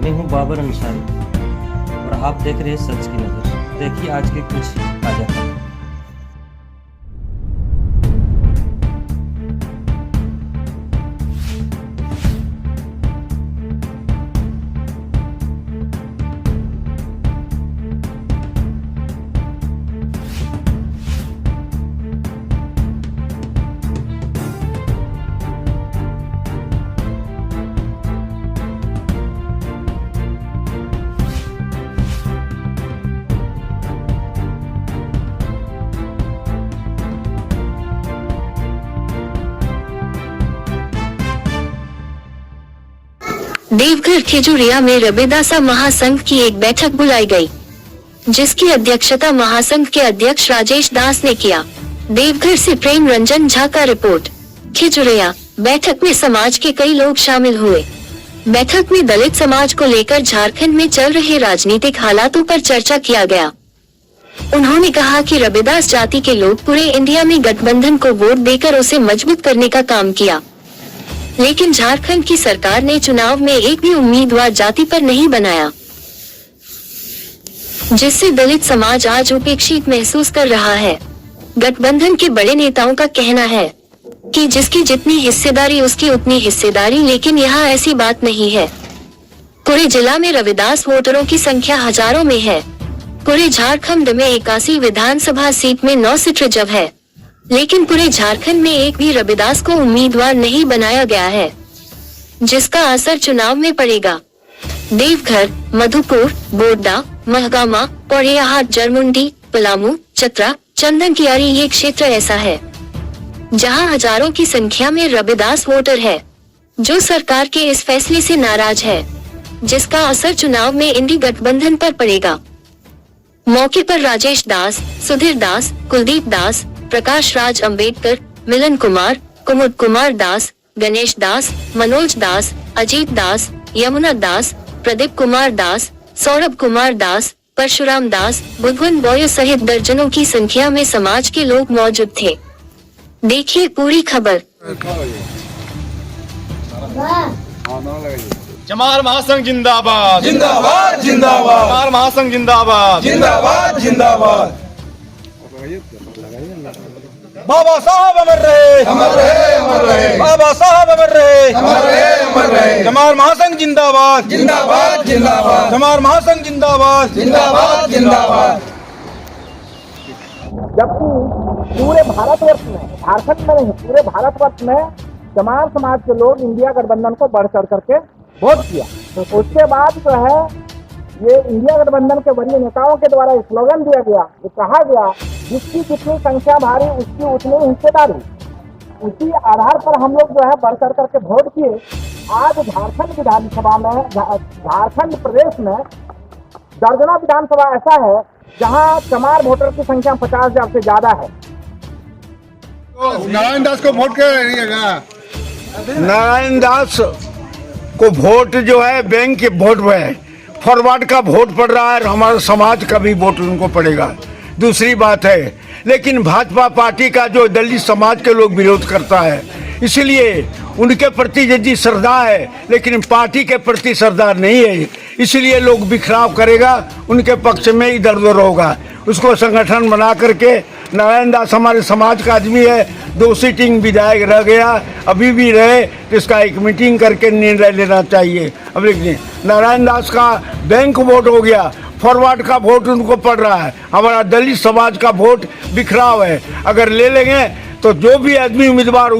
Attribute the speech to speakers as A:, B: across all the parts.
A: मैं हूं बाबर अंसारी और आप देख रहे हैं सच की नज़र। देखिए आज के कुछ ताज़ा खबर।
B: देवघर खिजुरिया में रविदासा महासंघ की एक बैठक बुलाई गई, जिसकी अध्यक्षता महासंघ के अध्यक्ष राजेश दास ने किया। देवघर से प्रेम रंजन झा का रिपोर्ट। खिजुरिया बैठक में समाज के कई लोग शामिल हुए। बैठक में दलित समाज को लेकर झारखंड में चल रहे राजनीतिक हालातों पर चर्चा किया गया। उन्होंने कहा कि रविदास जाति के लोग पूरे इंडिया में गठबंधन को वोट देकर उसे मजबूत करने का काम किया, लेकिन झारखंड की सरकार ने चुनाव में एक भी उम्मीदवार जाति पर नहीं बनाया, जिससे दलित समाज आज उपेक्षित महसूस कर रहा है। गठबंधन के बड़े नेताओं का कहना है कि जिसकी जितनी हिस्सेदारी उसकी उतनी हिस्सेदारी, लेकिन यहाँ ऐसी बात नहीं है। पूरे जिला में रविदास वोटरों की संख्या हजारों में है। पूरे झारखंड में 81 विधानसभा सीट में 9 सीट रिजर्व है, लेकिन पूरे झारखंड में एक भी रविदास को उम्मीदवार नहीं बनाया गया है, जिसका असर चुनाव में पड़ेगा। देवघर, मधुपुर, बोडा, महगामा, पोड़ैयाहाट, जरमुंडी, पलामू, चतरा, चंदनकियारी ये क्षेत्र ऐसा है जहां हजारों की संख्या में रविदास वोटर है, जो सरकार के इस फैसले से नाराज है, जिसका असर चुनाव में इंडी गठबंधन पर पड़ेगा। मौके पर राजेश दास, सुधीर दास, कुलदीप दास, प्रकाश राज अंबेडकर, मिलन कुमार, कुमुद कुमार दास, गणेश दास, मनोज दास, अजीत दास, यमुना दास, प्रदीप कुमार दास, सौरभ कुमार दास, परशुराम दास, बुधवन बॉय सहित दर्जनों की संख्या में समाज के लोग मौजूद थे। देखिए पूरी खबर।
C: जमाल महासंघ जिंदाबाद
D: जिंदाबाद जिंदाबाद।
C: जमाल महासंघ जिंदाबाद
D: जिंदाबाद जिंदाबाद। बाबा साहब अमर रहे, अमर रहे, अमर रहे। बाबा साहब अमर रहे, अमर रहे, अमर रहे। जमाल महासंघ जिंदाबाद जिंदाबाद जिंदाबाद। जमाल महासंघ जिंदाबाद जिंदाबाद जिंदाबाद।
E: जबकि पूरे भारतवर्ष में, झारखंड में नहीं, पूरे भारतवर्ष में जमाल समाज के लोग इंडिया गठबंधन को बढ़ चढ़ करके वोट किया। तो उसके बाद जो है ये इंडिया गठबंधन के वरीय नेताओं के द्वारा स्लोगन दिया गया, ये कहा गया जिसकी जितनी संख्या भारी उसकी उतनी हिस्सेदारी। उसी आधार पर हम लोग जो है बढ़ चढ़ करके वोट किए। आज झारखंड विधानसभा में, झारखंड प्रदेश में दर्जनों विधानसभा ऐसा है जहां चमार वोटर की संख्या 50,000 से ज्यादा है।
C: नारायण दास को वोट करेगा।
F: नारायण दास को वोट जो है बैंक के वोट में फॉरवर्ड का वोट पड़ रहा है, हमारे समाज का भी वोट उनको पड़ेगा। दूसरी बात है, लेकिन भाजपा पार्टी का जो दलित समाज के लोग विरोध करता है, इसलिए उनके प्रति यदि श्रद्धा है लेकिन पार्टी के प्रति श्रद्धा नहीं है, इसलिए लोग बिखराव करेगा, उनके पक्ष में इधर उधर होगा। उसको संगठन बना करके, नारायण दास हमारे समाज का आदमी है, 2 सीटिंग विधायक रह गया, अभी भी रहे तो इसका एक मीटिंग करके निर्णय लेना चाहिए। अब देखिए, नारायण दास का बैंक वोट हो गया, फॉरवर्ड का वोट उनको पड़ रहा है, हमारा दलित समाज का वोट बिखराव है। अगर ले लेंगे तो जो भी आदमी उम्मीदवार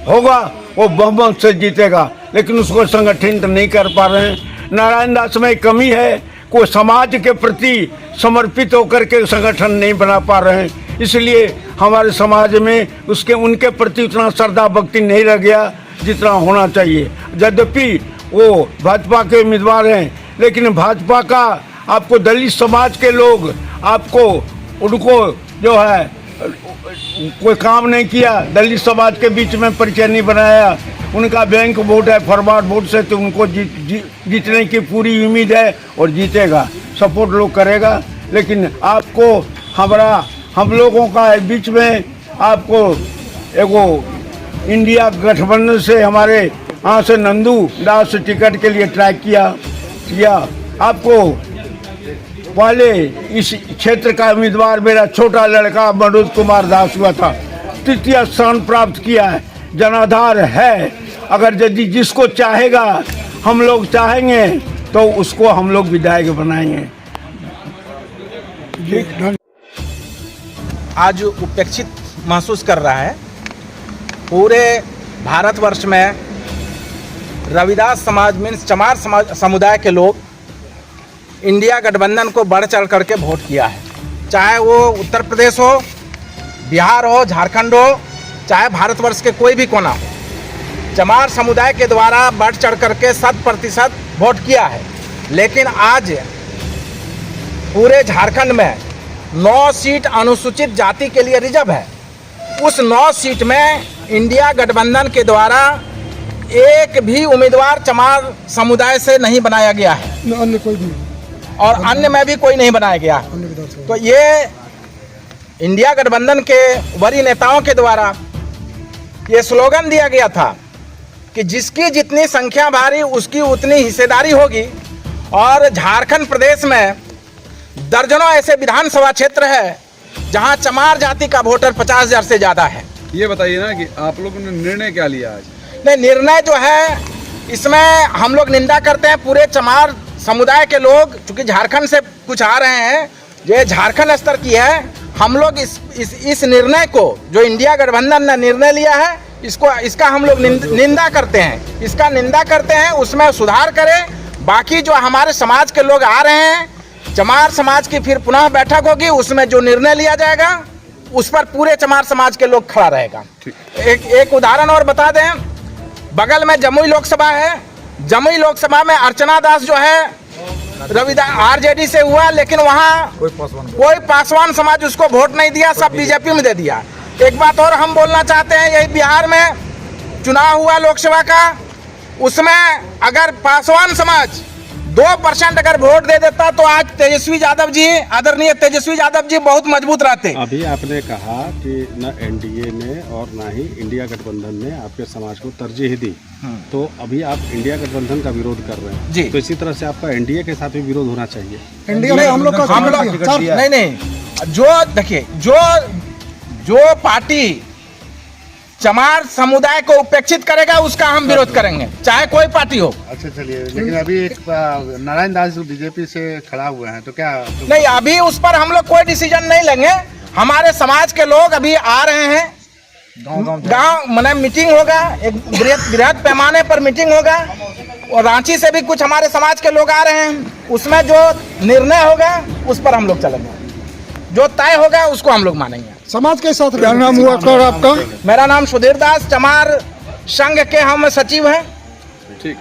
F: होगा वो बहुमत से जीतेगा, लेकिन उसको संगठित नहीं कर पा रहे हैं। नारायण दास में कमी है, कोई समाज के प्रति समर्पित होकर के संगठन नहीं बना पा रहे हैं, इसलिए हमारे समाज में उनके प्रति उतना श्रद्धा भक्ति नहीं रह गया जितना होना चाहिए। यद्यपि वो भाजपा के उम्मीदवार हैं, लेकिन भाजपा का आपको दलित समाज के लोग आपको उनको जो है कोई काम नहीं किया, दलित समाज के बीच में परिचय नहीं बनाया। उनका बैंक वोट है, फॉरवर्ड वोट से तो उनको जीतने की पूरी उम्मीद है और जीतेगा, सपोर्ट लोग करेगा। लेकिन आपको हम लोगों का बीच में आपको एगो इंडिया गठबंधन से हमारे यहाँ से नंदू दास टिकट के लिए ट्राई किया, या आपको पहले इस क्षेत्र का उम्मीदवार मेरा छोटा लड़का मनोज कुमार दास हुआ था, तृतीय स्थान प्राप्त किया है। जनाधार है, अगर यदि जिसको चाहेगा, हम लोग चाहेंगे तो उसको हम लोग विधायक बनाएंगे।
D: आज उपेक्षित महसूस कर रहा है। पूरे भारतवर्ष में रविदास समाज मीन्स चमार समाज समुदाय के लोग इंडिया गठबंधन को बढ़ चढ़ करके वोट किया है। चाहे वो उत्तर प्रदेश हो, बिहार हो, झारखंड हो, चाहे भारतवर्ष के कोई भी कोना हो, चमार समुदाय के द्वारा बढ़ चढ़ करके 100% वोट किया है। लेकिन आज पूरे झारखंड में 9 सीट अनुसूचित जाति के लिए रिजर्व है। उस 9 सीट में इंडिया गठबंधन के द्वारा एक भी उम्मीदवार चमार समुदाय से नहीं बनाया गया है,
G: अन्य कोई भी,
D: और अन्य में भी कोई नहीं बनाया गया। तो ये इंडिया गठबंधन के वरीय नेताओं के द्वारा ये स्लोगन दिया गया था कि जिसकी जितनी संख्या भारी उसकी उतनी हिस्सेदारी होगी। और झारखंड प्रदेश में दर्जनों ऐसे विधानसभा क्षेत्र है जहां चमार जाति का वोटर 50,000 से ज़्यादा है।
H: ये बताइए ना कि आप लोगों ने निर्णय क्या लिया आज?
D: नहीं, निर्णय जो है इसमें हम लोग निंदा करते हैं। पूरे चमार समुदाय के लोग चूँकि झारखंड से कुछ आ रहे हैं, ये झारखंड स्तर की है। हम लोग इस निर्णय को जो इंडिया गठबंधन ने निर्णय लिया है इसका हम लोग निंदा करते हैं। इसका निंदा करते हैं, उसमें सुधार करें। बाकी जो हमारे समाज के लोग आ रहे हैं, चमार समाज की फिर पुनः बैठक होगी, उसमें जो निर्णय लिया जाएगा उस पर पूरे चमार समाज के लोग खड़ा रहेगा। एक उदाहरण और बता दें, बगल में जमुई लोकसभा है। जमुई लोकसभा में अर्चना दास जो है रविदास आरजेडी से हुआ, लेकिन वहाँ कोई पासवान समाज उसको वोट नहीं दिया, सब बीजेपी में दे दिया। एक बात और हम बोलना चाहते हैं, यही बिहार में चुनाव हुआ लोकसभा का, उसमें अगर पासवान समाज 2% अगर वोट दे देता तो आज तेजस्वी यादव जी, आदरणीय तेजस्वी यादव जी बहुत मजबूत रहते।
I: अभी आपने कहा कि न एनडीए ने और ना ही इंडिया गठबंधन ने आपके समाज को तरजीह दी, तो अभी आप इंडिया गठबंधन का विरोध कर रहे हैं
D: जी।
I: तो इसी तरह से आपका एनडीए के साथ भी विरोध होना चाहिए।
G: इंडिया में हम लोग
D: नहीं, जो देखिए जो पार्टी चमार समुदाय को उपेक्षित करेगा उसका हम विरोध करेंगे, चाहे कोई पार्टी हो।
J: अच्छा चलिए, लेकिन अभी एक नारायण दास बीजेपी से खड़ा हुए हैं, तो क्या
D: नहीं, अभी उस पर हम लोग कोई डिसीजन नहीं लेंगे। हमारे समाज के लोग अभी आ रहे हैं, गांव मैंने मीटिंग होगा, एक बृहद पैमाने पर मीटिंग होगा, और रांची से भी कुछ हमारे समाज के लोग आ रहे हैं। उसमें जो निर्णय होगा उस पर हम लोग चलेंगे, जो तय होगा उसको हम लोग मानेंगे।
G: समाज के साथ। क्या नाम हुआ सर आपका?
D: मेरा नाम सुधीर दास, चमार संघ के हम सचिव हैं।
H: ठीक।